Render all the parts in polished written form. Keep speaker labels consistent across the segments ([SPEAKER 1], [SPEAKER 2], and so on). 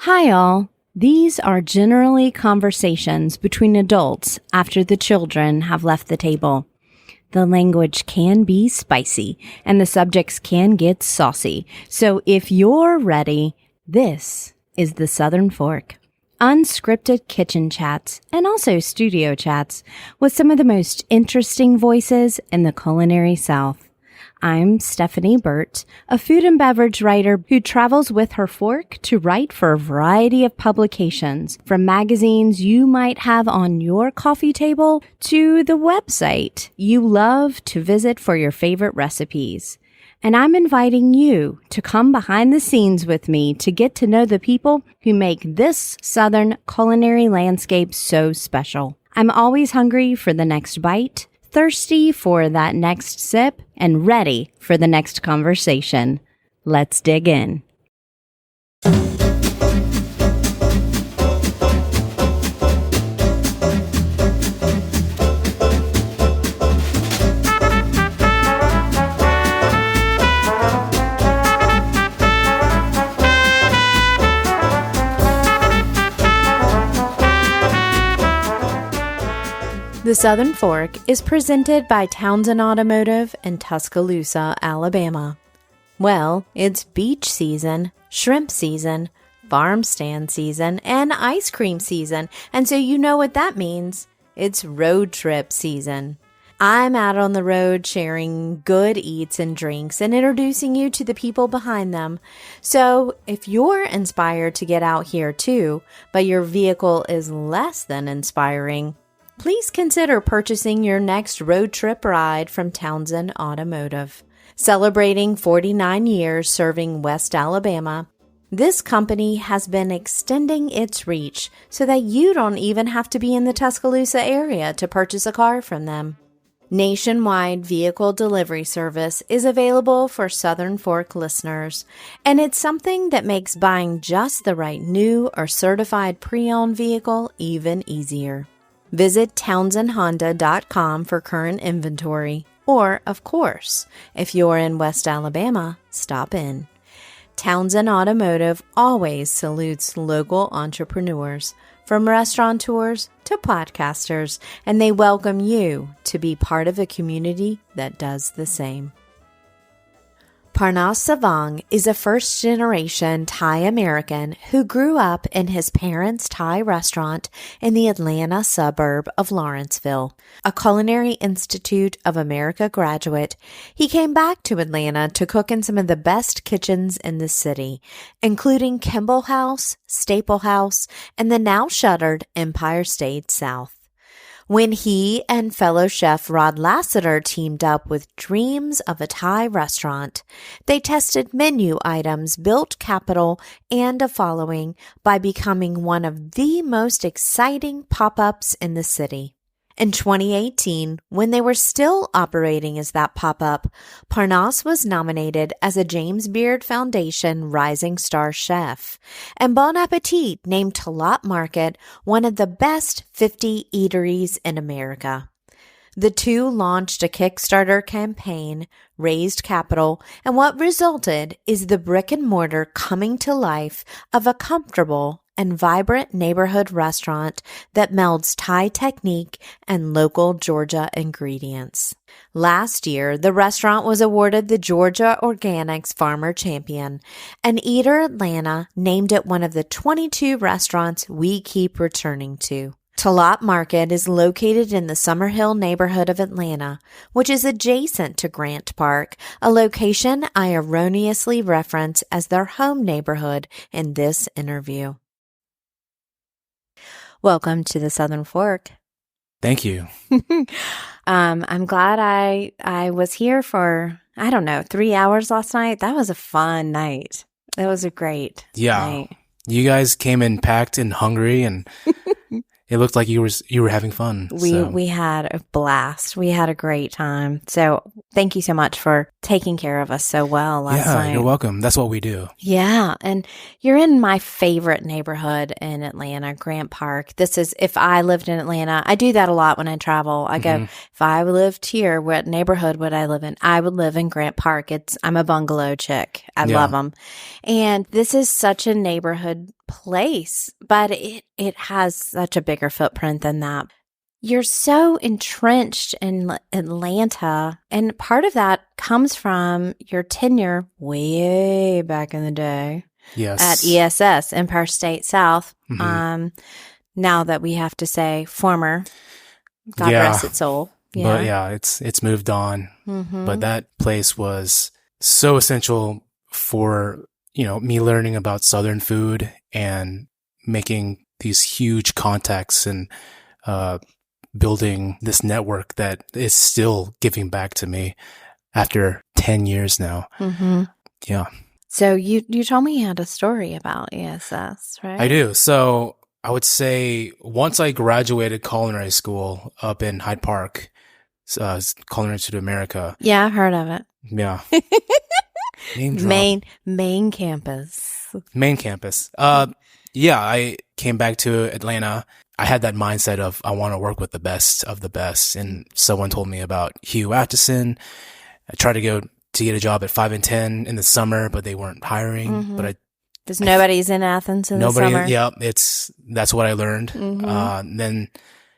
[SPEAKER 1] Hi, all. These are generally conversations between adults after the children have left the table. The language can be spicy and the subjects can get saucy. So if you're ready, this is the Southern Fork. Unscripted kitchen chats and also studio chats with some of the most interesting voices in the culinary South. I'm Stephanie Burt, a food and beverage writer who travels with her fork to write for a variety of publications, from magazines you might have on your coffee table to the website you love to visit for your favorite recipes. And I'm inviting you to come behind the scenes with me to get to know the people who make this Southern culinary landscape so special. I'm always hungry for the next bite, thirsty for that next sip, and ready for the next conversation. Let's dig in. The Southern Fork is presented by Townsend Automotive in Tuscaloosa, Alabama. Well, it's beach season, shrimp season, farm stand season, and ice cream season, and so you know what that means. It's road trip season. I'm out on the road sharing good eats and drinks and introducing you to the people behind them. So if you're inspired to get out here too, but your vehicle is less than inspiring, please consider purchasing your next road trip ride from Townsend Automotive. Celebrating 49 years serving West Alabama, this company has been extending its reach so that you don't even have to be in the Tuscaloosa area to purchase a car from them. Nationwide vehicle delivery service is available for Southern Fork listeners, and it's something that makes buying just the right new or certified pre-owned vehicle even easier. Visit townsendhonda.com for current inventory. Or, of course, if you're in West Alabama, stop in. Townsend Automotive always salutes local entrepreneurs, from restaurateurs to podcasters, and they welcome you to be part of a community that does the same. Parnass Savang is a first-generation Thai American who grew up in his parents' Thai restaurant in the Atlanta suburb of Lawrenceville. A Culinary Institute of America graduate, he came back to Atlanta to cook in some of the best kitchens in the city, including Kimball House, Staplehouse, and the now shuttered Empire State South. When he and fellow chef Rod Lassiter teamed up with Dreams of a Thai Restaurant, they tested menu items, built capital and a following by becoming one of the most exciting pop-ups in the city. In 2018, when they were still operating as that pop-up, Parnass was nominated as a James Beard Foundation Rising Star Chef, and Bon Appetit named Talat Market one of the best 50 eateries in America. The two launched a Kickstarter campaign, raised capital, and what resulted is the brick-and-mortar coming to life of a comfortable and vibrant neighborhood restaurant that melds Thai technique and local Georgia ingredients. Last year, the restaurant was awarded the Georgia Organics Farmer Champion, and Eater Atlanta named it one of the 22 restaurants we keep returning to. Talat Market is located in the Summerhill neighborhood of Atlanta, which is adjacent to Grant Park, a location I erroneously reference as their home neighborhood in this interview. Welcome to the Southern Fork.
[SPEAKER 2] Thank you.
[SPEAKER 1] I'm glad I was here for, 3 hours last night. That was a fun night. That was a great night.
[SPEAKER 2] You guys came in packed and hungry, and it looked like you were having fun.
[SPEAKER 1] We had a blast. We had a great time. So thank you so much for taking care of us so well last night.
[SPEAKER 2] You're welcome. That's what we do.
[SPEAKER 1] Yeah. And you're in my favorite neighborhood in Atlanta, Grant Park. This is, if I lived in Atlanta, I do that a lot when I travel. I go, if I lived here, what neighborhood would I live in? I would live in Grant Park. I'm a bungalow chick. I love them. And this is such a neighborhood place, but it has such a bigger footprint than that. You're so entrenched in Atlanta, and part of that comes from your tenure way back in the day at ESS, Empire State South. Now that we have to say former, God rest its soul.
[SPEAKER 2] Yeah. But it's moved on. But that place was so essential for, me learning about Southern food and making these huge contacts and building this network that is still giving back to me after 10 years now. Yeah.
[SPEAKER 1] So you told me you had a story about ESS, right?
[SPEAKER 2] I do. So I would say once I graduated culinary school up in Hyde Park, Culinary Institute of America.
[SPEAKER 1] Yeah, I've heard of it.
[SPEAKER 2] Yeah.
[SPEAKER 1] Main campus.
[SPEAKER 2] Main campus. Yeah, I came back to Atlanta. I had that mindset of I want to work with the best of the best. And someone told me about Hugh Atchison. I tried to go to get a job at 5 and 10 in the summer, but they weren't hiring. But
[SPEAKER 1] because nobody's in Athens in the summer.
[SPEAKER 2] Yeah, that's what I learned. Then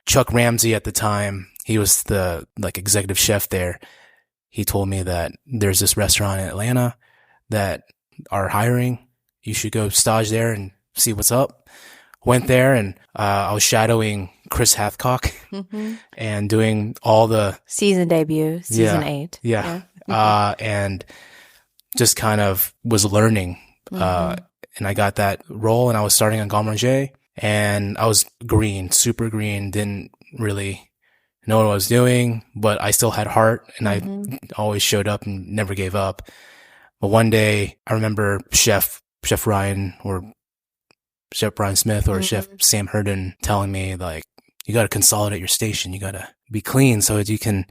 [SPEAKER 2] Chuck Ramsey at the time, he was the executive chef there. He told me that there's this restaurant in Atlanta that are hiring. You should go stage there and see what's up. Went there and I was shadowing Chris Hathcock and doing all the
[SPEAKER 1] season debut, season 8.
[SPEAKER 2] Yeah. And just kind of was learning. And I got that role and I was starting on Grand Manger and I was super green, didn't really know what I was doing, but I still had heart and I always showed up and never gave up. But one day I remember Chef Ryan or Chef Brian Smith or Chef Sam Herden telling me you got to consolidate your station. You got to be clean so that you can,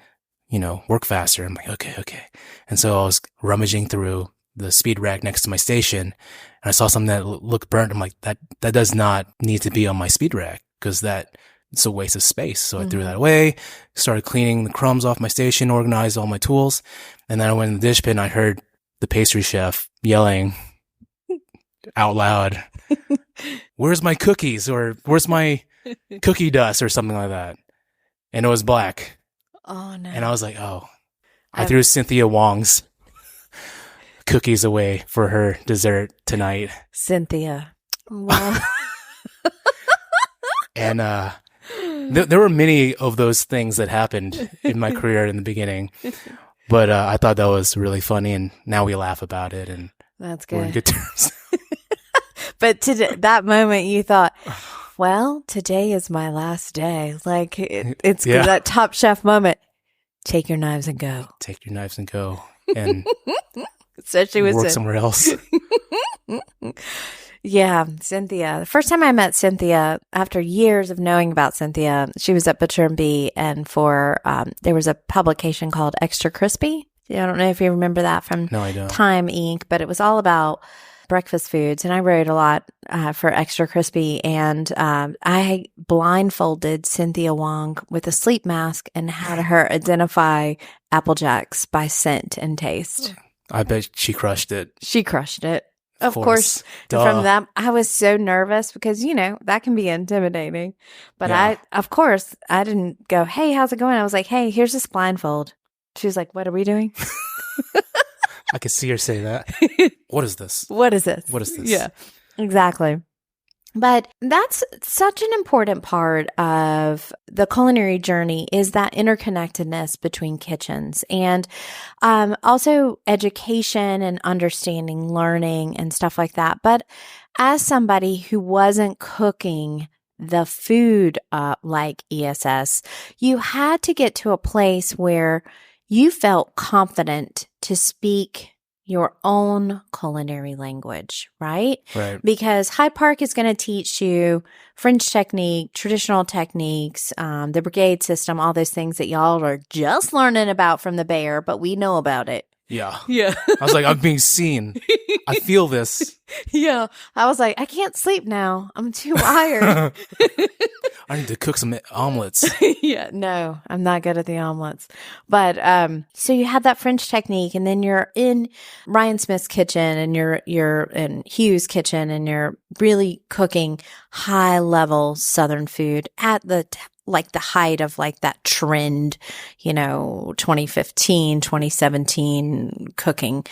[SPEAKER 2] work faster. I'm like, okay. And so I was rummaging through the speed rack next to my station and I saw something that looked burnt. I'm like, that does not need to be on my speed rack because it's a waste of space. So I threw that away, started cleaning the crumbs off my station, organized all my tools. And then I went in the dish pit and I heard the pastry chef yelling out loud, "Where's my cookies?" or "Where's my cookie dust?" or something like that. And it was black.
[SPEAKER 1] Oh, no.
[SPEAKER 2] And I was like, I threw Cynthia Wong's cookies away for her dessert tonight.
[SPEAKER 1] Cynthia. Wow.
[SPEAKER 2] And, there were many of those things that happened in my career in the beginning, but I thought that was really funny, and now we laugh about it, and
[SPEAKER 1] that's good.
[SPEAKER 2] We're in good terms.
[SPEAKER 1] But that moment, you thought, well, today is my last day. It's that Top Chef moment. Take your knives and go.
[SPEAKER 2] Take your knives and go, and
[SPEAKER 1] especially with
[SPEAKER 2] work somewhere else.
[SPEAKER 1] Yeah, Cynthia. The first time I met Cynthia, after years of knowing about Cynthia, she was at Butcher and Bee, and there was a publication called Extra Crispy. I don't know if you remember that from Time Inc., but it was all about breakfast foods, and I wrote a lot for Extra Crispy, and I blindfolded Cynthia Wong with a sleep mask and had her identify Apple Jacks by scent and taste.
[SPEAKER 2] I bet she crushed it.
[SPEAKER 1] She crushed it. Of course. From that, I was so nervous because, that can be intimidating. But I didn't go, "Hey, how's it going?" I was like, "Hey, here's this blindfold." She was like, "What are we doing?"
[SPEAKER 2] I could see her say that. What is this?
[SPEAKER 1] What is this?
[SPEAKER 2] What is this?
[SPEAKER 1] Yeah, exactly. But that's such an important part of the culinary journey is that interconnectedness between kitchens and also education and understanding, learning and stuff like that. But as somebody who wasn't cooking the food like ESS, you had to get to a place where you felt confident to speak your own culinary language, right?
[SPEAKER 2] Right.
[SPEAKER 1] Because Hyde Park is going to teach you French technique, traditional techniques, the brigade system, all those things that y'all are just learning about from the Bear, but we know about it.
[SPEAKER 2] Yeah.
[SPEAKER 1] Yeah.
[SPEAKER 2] I was like, I'm being seen. I feel this.
[SPEAKER 1] Yeah. I was like, I can't sleep now. I'm too wired.
[SPEAKER 2] I need to cook some omelets.
[SPEAKER 1] Yeah, no, I'm not good at the omelets. But so you had that French technique, and then you're in Ryan Smith's kitchen, and you're in Hugh's kitchen, and you're really cooking high level Southern food at the like the height of like that trend, 2015, 2017 cooking.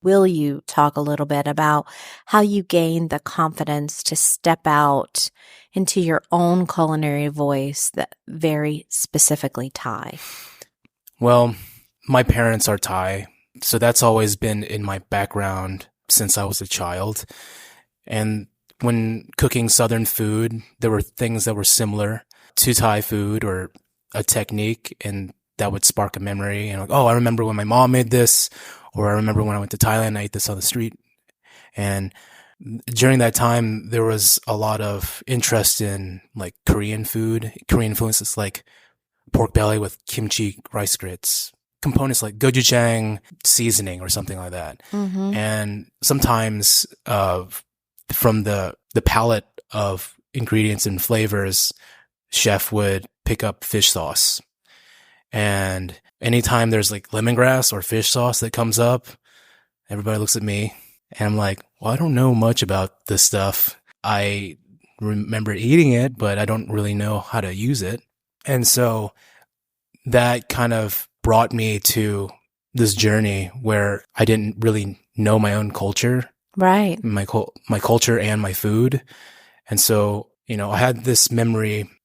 [SPEAKER 1] Will you talk a little bit about how you gained the confidence to step out into your own culinary voice that very specifically Thai?
[SPEAKER 2] Well, my parents are Thai, so that's always been in my background since I was a child. And when cooking Southern food, there were things that were similar to Thai food or a technique, and that would spark a memory. And like, oh, I remember when my mom made this, or I remember when I went to Thailand, I ate this on the street. And during that time, there was a lot of interest in like Korean food, Korean influences like pork belly with kimchi rice grits, components like gochujang seasoning or something like that.
[SPEAKER 1] Mm-hmm.
[SPEAKER 2] And sometimes from the palette of ingredients and flavors, chef would pick up fish sauce. And anytime there's like lemongrass or fish sauce that comes up, everybody looks at me and I'm like, well, I don't know much about this stuff. I remember eating it, but I don't really know how to use it. And so that kind of brought me to this journey where I didn't really know my own culture.
[SPEAKER 1] Right.
[SPEAKER 2] My culture and my food. And so, I had this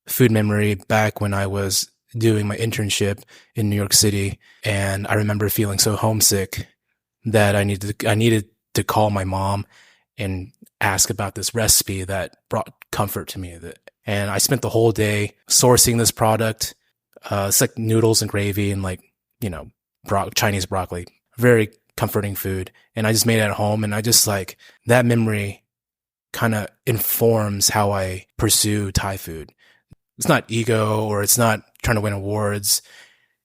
[SPEAKER 2] food memory back when I was doing my internship in New York City. And I remember feeling so homesick that I needed to call my mom and ask about this recipe that brought comfort to me. And I spent the whole day sourcing this product. It's like noodles and gravy and like, Chinese broccoli, very comforting food. And I just made it at home. And I just like that memory kind of informs how I pursue Thai food. It's not ego or it's not trying to win awards.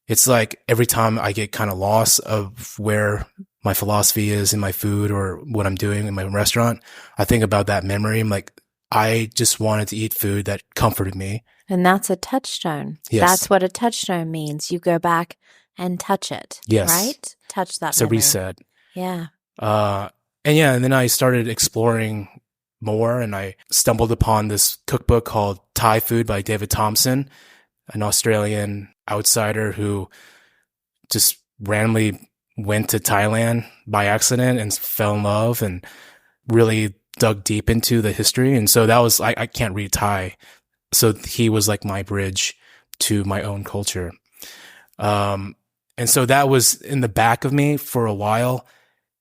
[SPEAKER 2] It's like every time I get kind of lost of where my philosophy is in my food or what I'm doing in my restaurant, I think about that memory. I'm like, I just wanted to eat food that comforted me.
[SPEAKER 1] And that's a touchstone.
[SPEAKER 2] Yes.
[SPEAKER 1] That's what a touchstone means. You go back and touch it.
[SPEAKER 2] Yes.
[SPEAKER 1] Right? Touch that
[SPEAKER 2] It's a
[SPEAKER 1] memory.
[SPEAKER 2] reset.
[SPEAKER 1] Yeah.
[SPEAKER 2] And then I started exploring more and I stumbled upon this cookbook called Thai Food by David Thompson, an Australian outsider who just randomly went to Thailand by accident and fell in love and really dug deep into the history. And so that was, I can't read Thai. So he was like my bridge to my own culture. And so that was in the back of me for a while.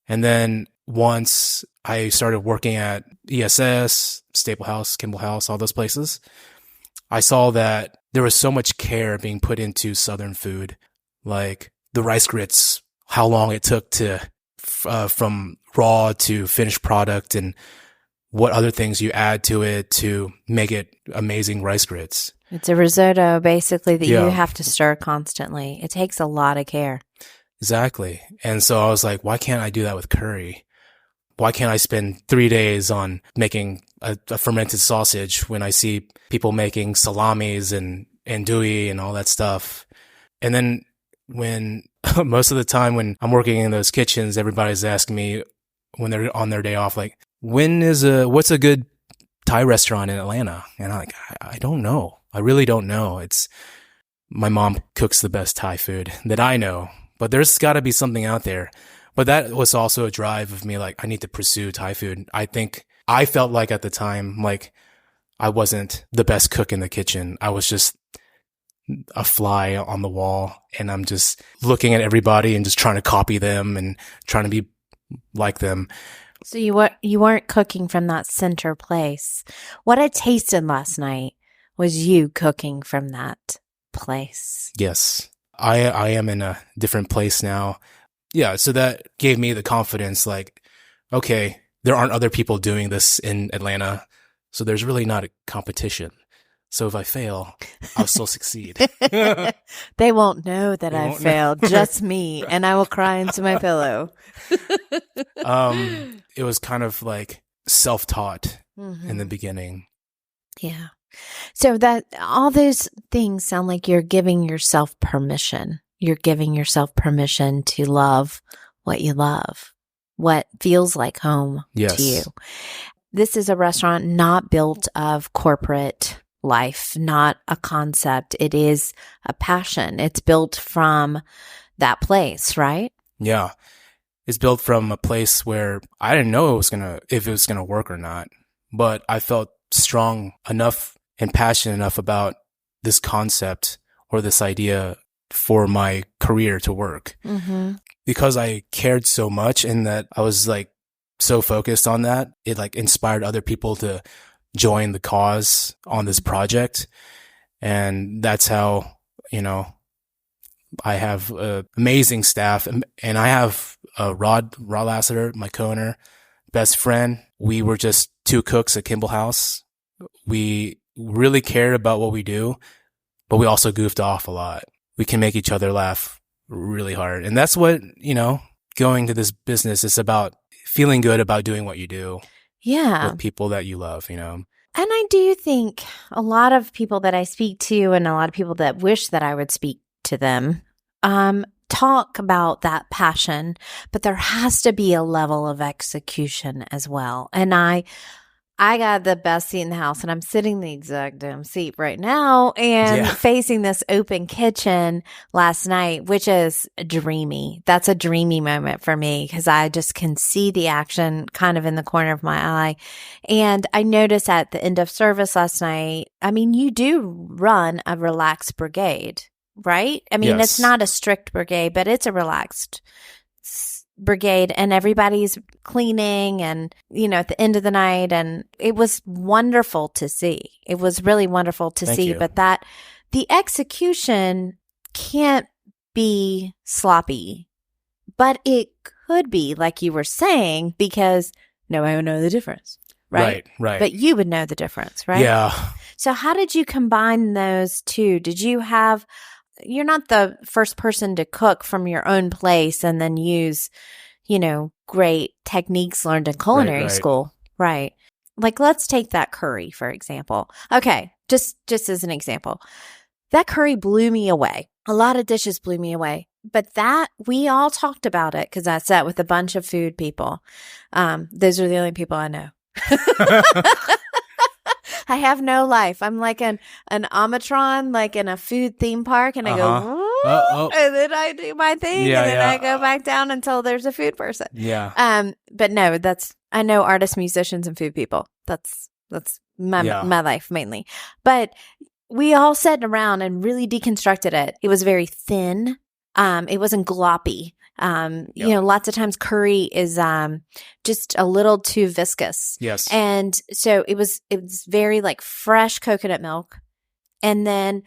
[SPEAKER 2] And then once I started working at ESS, Staplehouse, Kimball House, all those places, I saw that there was so much care being put into Southern food, like the rice grits, how long it took to from raw to finished product and what other things you add to it to make it amazing rice grits.
[SPEAKER 1] It's a risotto, basically, that you have to stir constantly. It takes a lot of care.
[SPEAKER 2] Exactly. And so I was like, why can't I do that with curry? Why can't I spend 3 days on making a fermented sausage when I see people making salamis and andouille and all that stuff? And then when most of the time when I'm working in those kitchens, everybody's asking me when they're on their day off, like, what's a good Thai restaurant in Atlanta? And I'm like, I don't know. I really don't know. My mom cooks the best Thai food that I know, but there's got to be something out there. But that was also a drive of me, like, I need to pursue Thai food. I think I felt like at the time, like, I wasn't the best cook in the kitchen. I was just a fly on the wall, and I'm just looking at everybody and just trying to copy them and trying to be like them.
[SPEAKER 1] So you weren't cooking from that center place. What I tasted last night was you cooking from that place.
[SPEAKER 2] Yes. I am in a different place now. yeah, so that gave me the confidence, like, okay, there aren't other people doing this in Atlanta, so there's really not a competition. So if I fail, I'll still succeed.
[SPEAKER 1] They won't know that
[SPEAKER 2] They
[SPEAKER 1] I
[SPEAKER 2] won't know.
[SPEAKER 1] failed, just me, and I will cry into my pillow.
[SPEAKER 2] It was kind of like self-taught in the
[SPEAKER 1] Mhm.
[SPEAKER 2] beginning.
[SPEAKER 1] Yeah. So that all those things sound like you're giving yourself permission. You're giving yourself permission to love what you love, what feels like home
[SPEAKER 2] Yes.
[SPEAKER 1] to you. This is a restaurant not built of corporate life, not a concept. It is a passion. It's built from that place, right?
[SPEAKER 2] Yeah. It's built from a place where I didn't know if it was gonna work or not, but I felt strong enough and passionate enough about this concept or this idea for my career to work.
[SPEAKER 1] Mm-hmm.
[SPEAKER 2] Because I cared so much and that I was like so focused on that, it like inspired other people to join the cause on this project. And that's how, I have amazing staff, and I have Rod Lassiter, my co-owner, best friend. We were just two cooks at Kimball House. We really cared about what we do, but we also goofed off a lot. We can make each other laugh really hard. And that's what, going to this business is about, feeling good about doing what you do
[SPEAKER 1] Yeah.
[SPEAKER 2] with people that you love,
[SPEAKER 1] And I do think a lot of people that I speak to and a lot of people that wish that I would speak to them talk about that passion, but there has to be a level of execution as well. And I got the best seat in the house, and I'm sitting in the exact damn seat right now and facing this open kitchen last night, which is dreamy. That's a dreamy moment for me because I just can see the action kind of in the corner of my eye. And I noticed at the end of service last night, I mean, you do run a relaxed brigade, right? I mean,
[SPEAKER 2] Yes.
[SPEAKER 1] It's not a strict brigade, but it's a relaxed brigade, and everybody's cleaning and, at the end of the night. And it was wonderful to see. It was really wonderful to
[SPEAKER 2] Thank
[SPEAKER 1] see,
[SPEAKER 2] you.
[SPEAKER 1] but the execution can't be sloppy, but it could be, like you were saying, because no one would know the difference, right?
[SPEAKER 2] Right.
[SPEAKER 1] But you would know the difference, right?
[SPEAKER 2] Yeah.
[SPEAKER 1] So how did you combine those two? You're not the first person to cook from your own place and then use, great techniques learned in culinary school. Right. Like, let's take that curry, for example. Okay. Just as an example, that curry blew me away. A lot of dishes blew me away, but we all talked about it because I sat with a bunch of food people. Those are the only people I know. I have no life. I'm like an Amatron, like in a food theme park, and I go, and then I do my thing, and then I go back down until there's a food person.
[SPEAKER 2] Yeah.
[SPEAKER 1] But no, I know artists, musicians, and food people. That's my life mainly. But we all sat around and really deconstructed it. It was very thin. It wasn't gloppy. Lots of times curry is just a little too viscous.
[SPEAKER 2] Yes.
[SPEAKER 1] And so it was very like fresh coconut milk. And then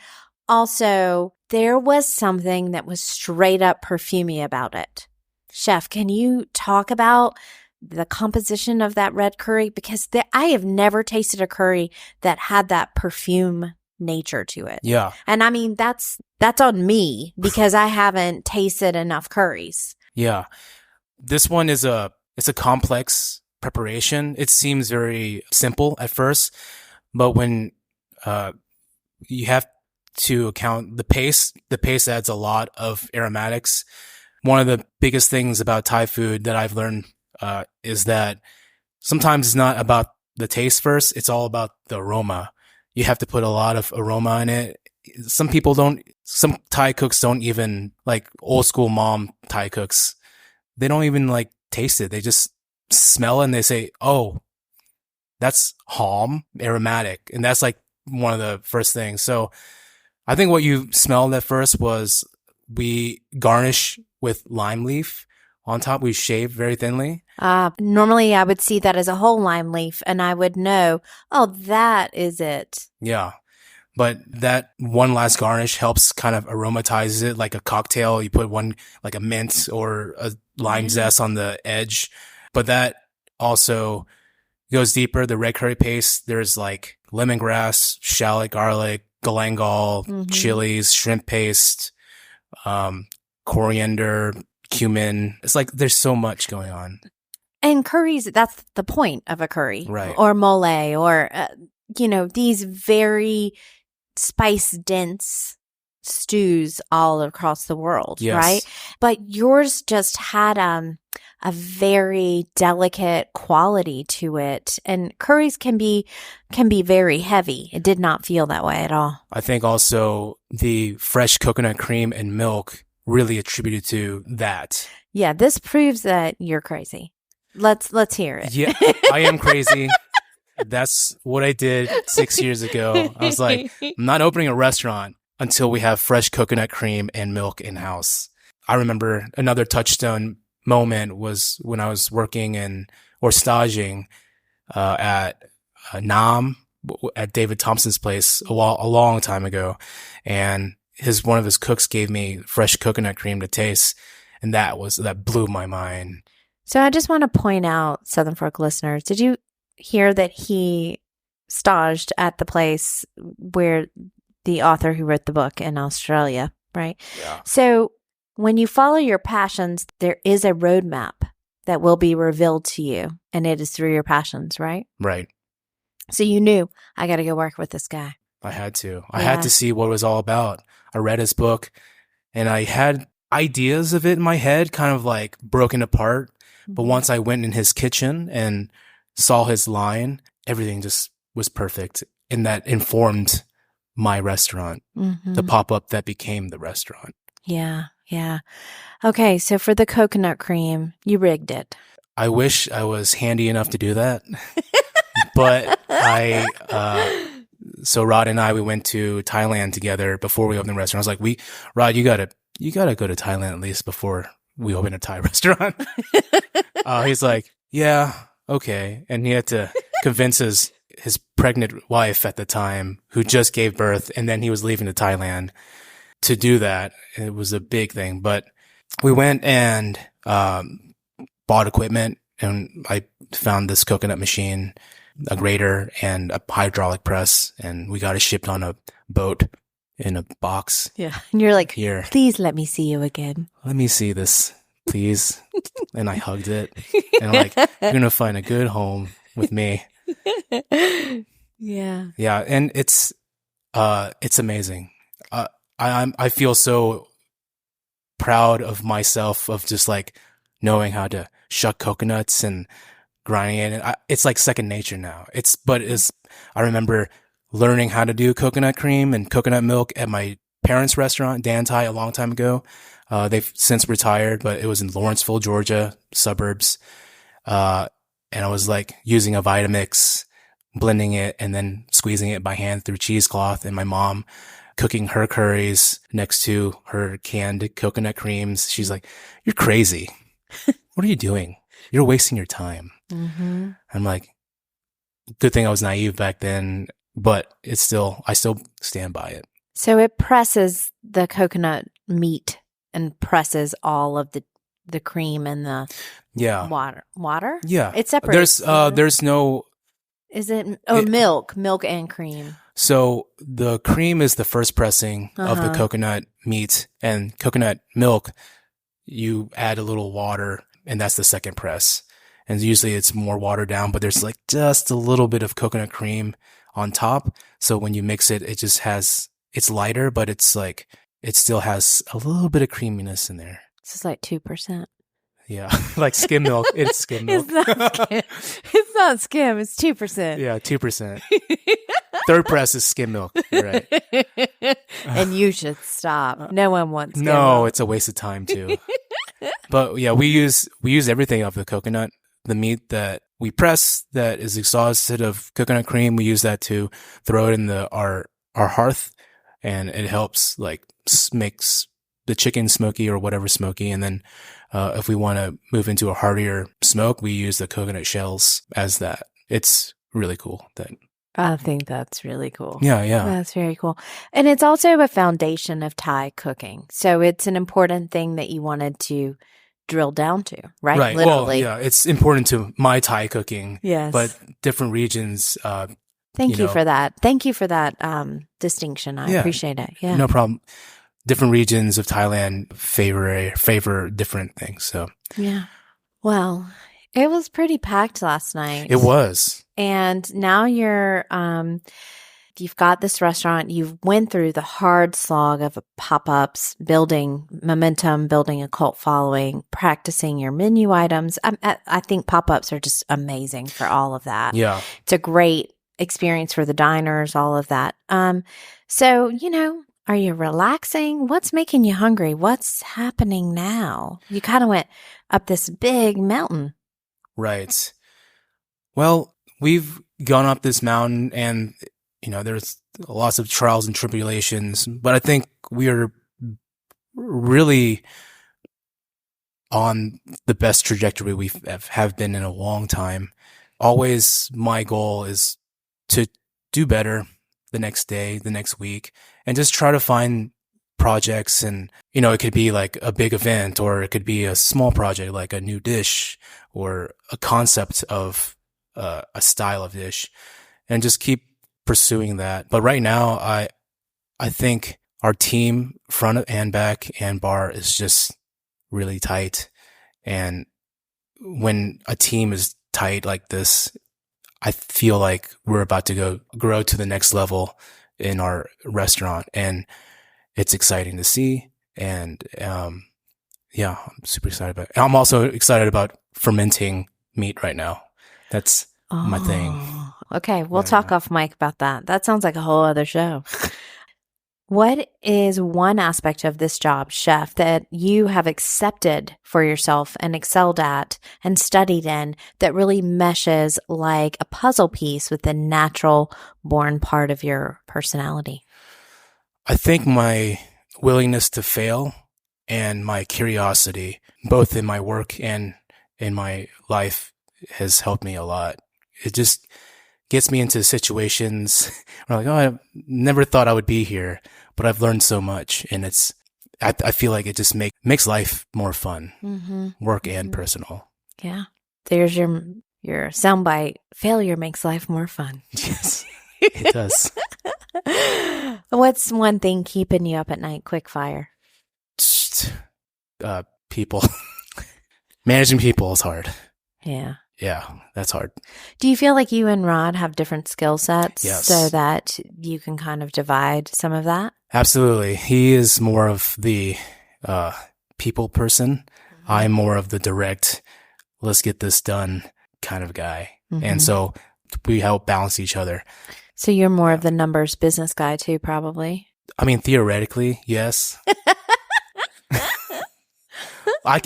[SPEAKER 1] also there was something that was straight up perfumey about it. Chef, can you talk about the composition of that red curry? Because I have never tasted a curry that had that perfume nature to it.
[SPEAKER 2] Yeah.
[SPEAKER 1] And I mean, that's on me because I haven't tasted enough curries.
[SPEAKER 2] Yeah. This one is it's a complex preparation. It seems very simple at first, but when you have to account the pace adds a lot of aromatics. One of the biggest things about Thai food that I've learned is that sometimes it's not about the taste first, it's all about the aroma. You have to put a lot of aroma in it. Some Thai cooks don't even, like old school mom Thai cooks, they don't even like taste it. They just smell it and they say, oh, that's hom, aromatic. And that's like one of the first things. So I think what you smelled at first was we garnish with lime leaf on top. We shave very thinly.
[SPEAKER 1] Normally I would see that as a whole lime leaf and I would know, oh, that is it.
[SPEAKER 2] Yeah. But that one last garnish helps kind of aromatize it like a cocktail. You put one, like a mint or a lime zest on the edge. But that also goes deeper. The red curry paste, there's like lemongrass, shallot, garlic, galangal, chilies, shrimp paste, coriander, cumin. It's like there's so much going on.
[SPEAKER 1] And curries, that's the point of a curry.
[SPEAKER 2] Right.
[SPEAKER 1] Or mole or, these very spice-dense stews all across the world,
[SPEAKER 2] Yes.
[SPEAKER 1] right? But yours just had a very delicate quality to it. And curries can be very heavy. It did not feel that way at all.
[SPEAKER 2] I think also the fresh coconut cream and milk really attributed to that.
[SPEAKER 1] Yeah, this proves that you're crazy. Let's hear it.
[SPEAKER 2] Yeah, I am crazy. That's what I did 6 years ago. I was like, I'm not opening a restaurant until we have fresh coconut cream and milk in-house. I remember another touchstone moment was when I was working or staging at Nam at David Thompson's place a long time ago. And one of his cooks gave me fresh coconut cream to taste. And that blew my mind.
[SPEAKER 1] So I just want to point out, Southern Fork listeners, did you hear that he staged at the place where the author who wrote the book in Australia, right?
[SPEAKER 2] Yeah.
[SPEAKER 1] So when you follow your passions, there is a roadmap that will be revealed to you, and it is through your passions, right?
[SPEAKER 2] Right.
[SPEAKER 1] So you knew, I got to go work with this guy.
[SPEAKER 2] I had to. I had to see what it was all about. I read his book, and I had ideas of it in my head, kind of like broken apart. But once I went in his kitchen and saw his line, everything just was perfect. And that informed my restaurant, the pop-up that became the restaurant.
[SPEAKER 1] Yeah, yeah. Okay, so for the coconut cream, you rigged it.
[SPEAKER 2] I wish I was handy enough to do that. But so Rod and I, we went to Thailand together before we opened the restaurant. I was like, Rod, you gotta go to Thailand at least before we open a Thai restaurant. He's like, yeah, okay. And he had to convince his pregnant wife at the time, who just gave birth, and then he was leaving to Thailand to do that. It was a big thing, but we went and bought equipment, and I found this coconut machine, a grater, and a hydraulic press, and we got it shipped on a boat in a box.
[SPEAKER 1] Yeah. And you're like,
[SPEAKER 2] here,
[SPEAKER 1] please let me see you again.
[SPEAKER 2] Let me see this, please. And I hugged it. And I'm like, you're going to find a good home with me.
[SPEAKER 1] Yeah.
[SPEAKER 2] Yeah. And it's amazing. I feel so proud of myself of just like knowing how to shuck coconuts and grinding it. And it's like second nature now. I remember learning how to do coconut cream and coconut milk at my parents' restaurant, Dan Thai, a long time ago. They've since retired, but it was in Lawrenceville, Georgia, suburbs. And I was like using a Vitamix, blending it, and then squeezing it by hand through cheesecloth. And my mom cooking her curries next to her canned coconut creams. She's like, you're crazy. What are you doing? You're wasting your time. Mm-hmm. I'm like, good thing I was naive back then, but I still stand by it.
[SPEAKER 1] So it presses the coconut meat and presses all of the cream and the water.
[SPEAKER 2] Yeah,
[SPEAKER 1] it's separate.
[SPEAKER 2] There's no.
[SPEAKER 1] Is it milk and cream?
[SPEAKER 2] So the cream is the first pressing of the coconut meat, and coconut milk, you add a little water, and that's the second press. And usually it's more watered down, but there's like just a little bit of coconut cream on top. So when you mix it, it's lighter, but it's like, it still has a little bit of creaminess in there.
[SPEAKER 1] This is like 2%.
[SPEAKER 2] Yeah. Like skim milk. It's skim milk.
[SPEAKER 1] It's not skim. It's 2%.
[SPEAKER 2] Yeah. 2%. Third press is skim milk. Right.
[SPEAKER 1] And you should stop. No one wants skim
[SPEAKER 2] milk. It's a waste of time too. But yeah, we use everything of the coconut. The meat that we press that is exhausted of coconut cream, we use that to throw it in our hearth, and it helps like makes the chicken smoky or whatever smoky. And then if we want to move into a heartier smoke, we use the coconut shells as that. It's really cool.
[SPEAKER 1] I think that's really cool.
[SPEAKER 2] Yeah, yeah.
[SPEAKER 1] That's very cool. And it's also a foundation of Thai cooking. So it's an important thing that you wanted to drill down to, right?
[SPEAKER 2] Right.
[SPEAKER 1] Literally.
[SPEAKER 2] Well, yeah, it's important to my Thai cooking.
[SPEAKER 1] Yes.
[SPEAKER 2] But different regions.
[SPEAKER 1] Thank you for that. Thank you for that distinction. I appreciate it. Yeah.
[SPEAKER 2] No problem. Different regions of Thailand favor different things. So
[SPEAKER 1] yeah. Well, it was pretty packed last night.
[SPEAKER 2] it was.
[SPEAKER 1] And now you've got this restaurant. You've went through the hard slog of pop-ups, building momentum, building a cult following, practicing your menu items. I think pop-ups are just amazing for all of that.
[SPEAKER 2] Yeah.
[SPEAKER 1] It's a great experience for the diners, all of that. So, are you relaxing? What's making you hungry? What's happening now? You kind of went up this big mountain.
[SPEAKER 2] Right. Well, we've gone up this mountain and, there's lots of trials and tribulations, but I think we are really on the best trajectory we have been in a long time. Always my goal is to do better the next day, the next week, and just try to find projects. And, it could be like a big event, or it could be a small project like a new dish or a concept of a style of dish, and just keep pursuing that. But right now, I think our team, front and back and bar, is just really tight. And when a team is tight like this, I feel like we're about to grow to the next level in our restaurant, and it's exciting to see. And, I'm super excited about it. I'm also excited about fermenting meat right now. That's my thing.
[SPEAKER 1] Okay. We'll talk off mic about that. That sounds like a whole other show. What is one aspect of this job, chef, that you have accepted for yourself and excelled at and studied in that really meshes like a puzzle piece with the natural born part of your personality?
[SPEAKER 2] I think my willingness to fail and my curiosity, both in my work and in my life, has helped me a lot. It just gets me into situations where I'm like, I never thought I would be here, but I've learned so much. And I feel like it just makes life more fun, work and personal.
[SPEAKER 1] Yeah. There's your soundbite. Failure makes life more fun.
[SPEAKER 2] Yes, it does.
[SPEAKER 1] What's one thing keeping you up at night? Quick fire.
[SPEAKER 2] People. Managing people is hard.
[SPEAKER 1] Yeah.
[SPEAKER 2] Yeah, that's hard.
[SPEAKER 1] Do you feel like you and Rod have different skill sets so
[SPEAKER 2] Yes.
[SPEAKER 1] that you can kind of divide some of that?
[SPEAKER 2] Absolutely. He is more of the people person. I'm more of the direct, let's get this done kind of guy. And so we help balance each other.
[SPEAKER 1] So you're more of the numbers business guy too, probably?
[SPEAKER 2] I mean, theoretically, yes. I'm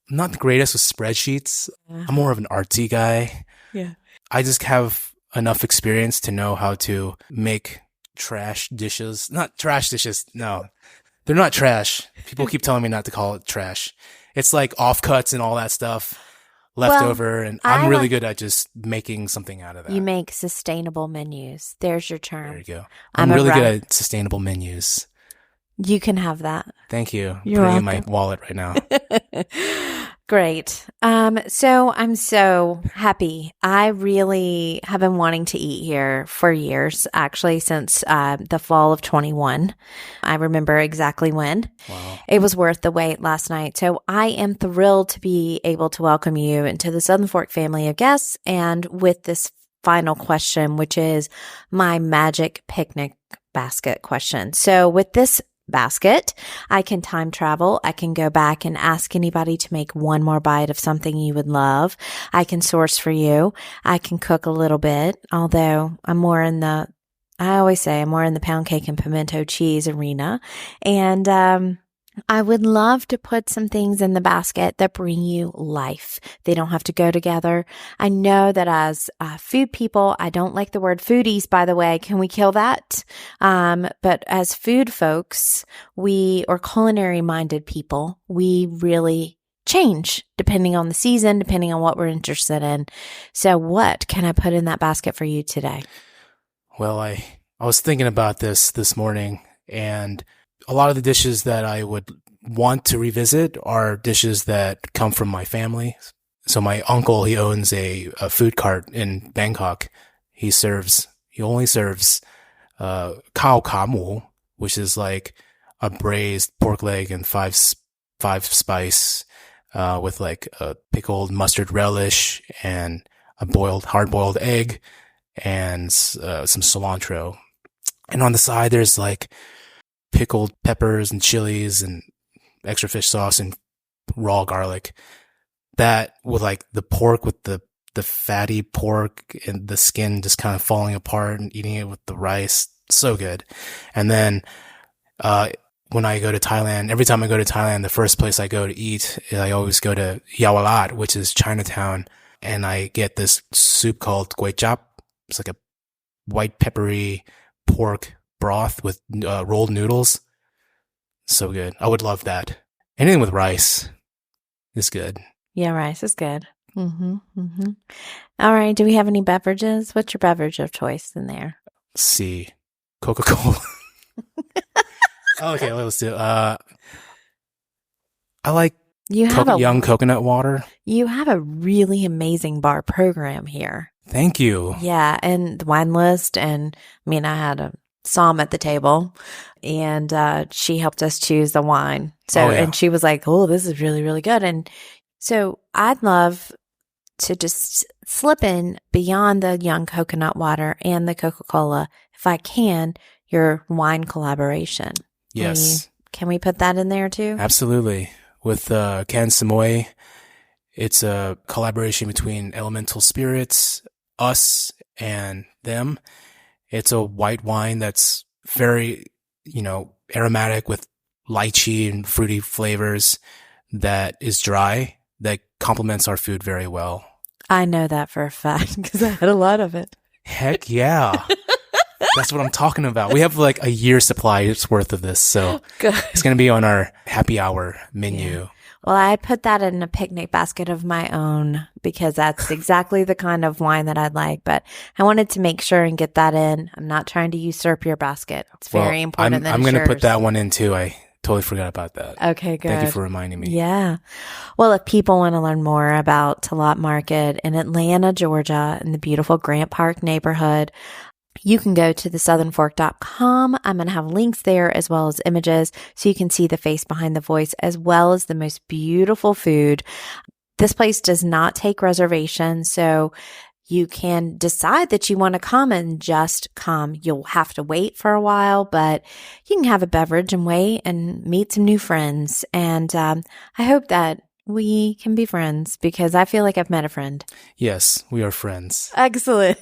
[SPEAKER 2] not the greatest with spreadsheets. I'm more of an artsy guy.
[SPEAKER 1] Yeah.
[SPEAKER 2] I just have enough experience to know how to make trash dishes. Not trash dishes. No, they're not trash. People keep telling me not to call it trash. It's like offcuts and all that stuff leftover. And I'm really good at just making something out of that.
[SPEAKER 1] You make sustainable menus. There's your term.
[SPEAKER 2] There you go. I'm really good at sustainable menus.
[SPEAKER 1] You can have that.
[SPEAKER 2] Thank you.
[SPEAKER 1] You're
[SPEAKER 2] Putting
[SPEAKER 1] welcome.
[SPEAKER 2] in my wallet right now.
[SPEAKER 1] Great. So I'm so happy. I really have been wanting to eat here for years, actually, since the fall of 21. I remember exactly when.
[SPEAKER 2] Wow.
[SPEAKER 1] It was worth the wait last night. So I am thrilled to be able to welcome you into the Southern Fork family of guests, and with this final question, which is my magic picnic basket question. So with this basket, I can time travel. I can go back and ask anybody to make one more bite of something you would love. I can source for you. I can cook a little bit, although I always say I'm more in the pound cake and pimento cheese arena. And I would love to put some things in the basket that bring you life. They don't have to go together. I know that as food people, I don't like the word foodies, by the way. Can we kill that? But as food folks, or culinary minded people, we really change depending on the season, depending on what we're interested in. So what can I put in that basket for you today?
[SPEAKER 2] Well, I was thinking about this morning, and a lot of the dishes that I would want to revisit are dishes that come from my family. So my uncle, he owns a food cart in Bangkok. He only serves khao ka mu, which is like a braised pork leg and five spice with like a pickled mustard relish and a hard boiled egg and some cilantro. And on the side, there's like pickled peppers and chilies and extra fish sauce and raw garlic. That with like the pork with the fatty pork and the skin just kind of falling apart and eating it with the rice. So good. And then, when I go to Thailand, every time I go to Thailand, the first place I go to eat, I always go to Yawalat, which is Chinatown. And I get this soup called kway chap. It's like a white peppery pork broth with rolled noodles. So good. I would love that. Anything with rice is good.
[SPEAKER 1] Yeah, rice is good. Mm-hmm, mm-hmm. All right. Do we have any beverages? What's your beverage of choice in there?
[SPEAKER 2] C. Coca-Cola. Okay, let's do it. I like young coconut water.
[SPEAKER 1] You have a really amazing bar program here.
[SPEAKER 2] Thank you.
[SPEAKER 1] Yeah, and the wine list. And I mean, I had a Som at the table, and she helped us choose the wine. So, and she was like, "Oh, this is really, really good." And so I'd love to just slip in beyond the young coconut water and the Coca-Cola, if I can, your wine collaboration.
[SPEAKER 2] Yes.
[SPEAKER 1] Can we put that in there too?
[SPEAKER 2] Absolutely. With Can Samoy, it's a collaboration between Elemental Spirits, us, and them. It's a white wine that's very, aromatic with lychee and fruity flavors that is dry, that complements our food very well.
[SPEAKER 1] I know that for a fact because I had a lot of it.
[SPEAKER 2] Heck yeah. That's what I'm talking about. We have like a year's supply's worth of this, so good. It's going to be on our happy hour menu.
[SPEAKER 1] Yeah. Well, I put that in a picnic basket of my own because that's exactly the kind of wine that I'd like. But I wanted to make sure and get that in. I'm not trying to usurp your basket. It's very important.
[SPEAKER 2] I'm going to put that one in too. I totally forgot about that.
[SPEAKER 1] Okay, good.
[SPEAKER 2] Thank you for reminding me.
[SPEAKER 1] Yeah. Well, if people want to learn more about Talat Market in Atlanta, Georgia, in the beautiful Grant Park neighborhood, you can go to thesouthernfork.com. I'm going to have links there as well as images so you can see the face behind the voice as well as the most beautiful food. This place does not take reservations, so you can decide that you want to come and just come. You'll have to wait for a while, but you can have a beverage and wait and meet some new friends. And I hope that we can be friends because I feel like I've met a friend.
[SPEAKER 2] Yes, we are friends.
[SPEAKER 1] Excellent.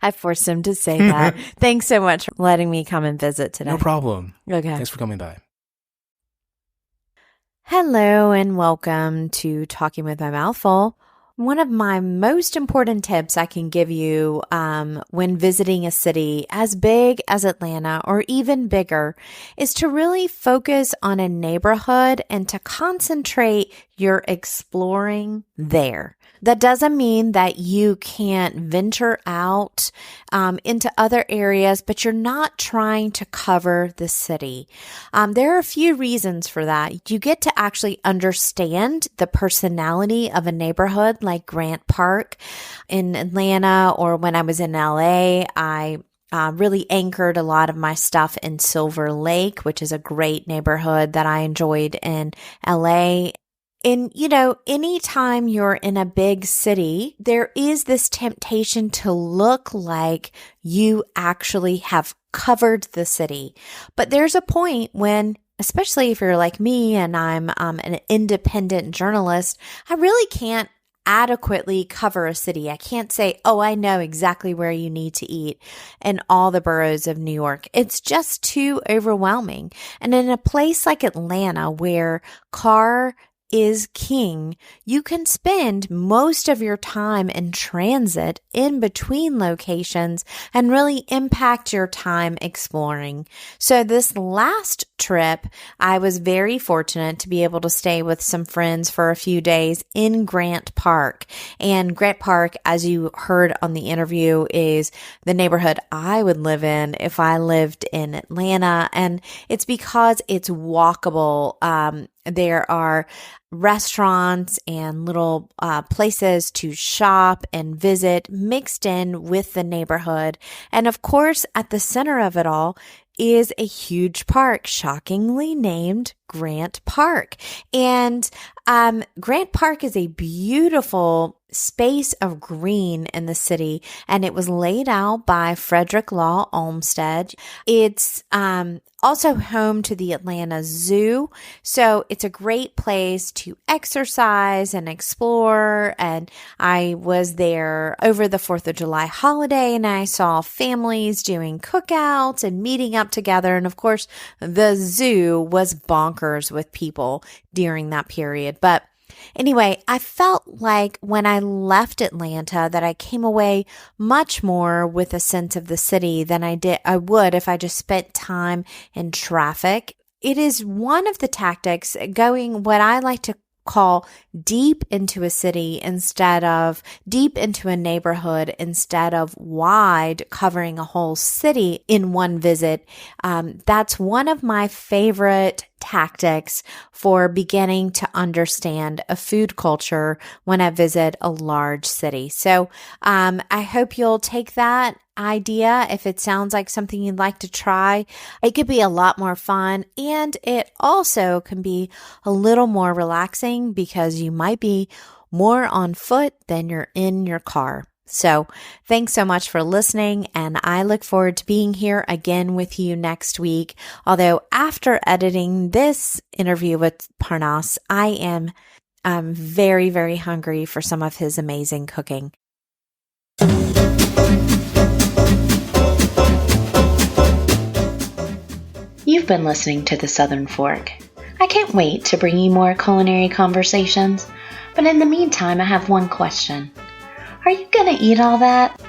[SPEAKER 1] I forced him to say that. Thanks so much for letting me come and visit today.
[SPEAKER 2] No problem.
[SPEAKER 1] Okay.
[SPEAKER 2] Thanks for coming by.
[SPEAKER 1] Hello and welcome to Talking with My Mouth Full. One of my most important tips I can give you when visiting a city as big as Atlanta or even bigger is to really focus on a neighborhood and to concentrate your exploring there. That doesn't mean that you can't venture out into other areas, but you're not trying to cover the city. There are a few reasons for that. You get to actually understand the personality of a neighborhood like Grant Park in Atlanta, or when I was in LA, I really anchored a lot of my stuff in Silver Lake, which is a great neighborhood that I enjoyed in LA. And, anytime you're in a big city, there is this temptation to look like you actually have covered the city. But there's a point when, especially if you're like me and I'm an independent journalist, I really can't adequately cover a city. I can't say, oh, I know exactly where you need to eat in all the boroughs of New York. It's just too overwhelming. And in a place like Atlanta, where car is king, you can spend most of your time in transit in between locations and really impact your time exploring. So this last trip, I was very fortunate to be able to stay with some friends for a few days in Grant Park. And Grant Park, as you heard on the interview, is the neighborhood I would live in if I lived in Atlanta. And it's because it's walkable. There are restaurants and little places to shop and visit mixed in with the neighborhood. And of course, at the center of it all is a huge park, shockingly named Grant Park. And Grant Park is a beautiful space of green in the city, and it was laid out by Frederick Law Olmsted. It's also home to the Atlanta Zoo, so it's a great place to exercise and explore. And I was there over the 4th of July holiday, and I saw families doing cookouts and meeting up together. And of course, the zoo was bonkers with people during that period. But anyway, I felt like when I left Atlanta that I came away much more with a sense of the city than I would if I just spent time in traffic. It is one of the tactics going what I like to call deep into a city instead of deep into a neighborhood instead of wide, covering a whole city in one visit. That's one of my favorite tactics for beginning to understand a food culture when I visit a large city. So I hope you'll take that idea if it sounds like something you'd like to try. It could be a lot more fun, and it also can be a little more relaxing because you might be more on foot than you're in your car. So thanks so much for listening, and I look forward to being here again with you next week. Although after editing this interview with Parnass, I am very, very hungry for some of his amazing cooking.
[SPEAKER 3] You've been listening to The Southern Fork. I can't wait to bring you more culinary conversations, but in the meantime, I have one question. Are you gonna eat all that?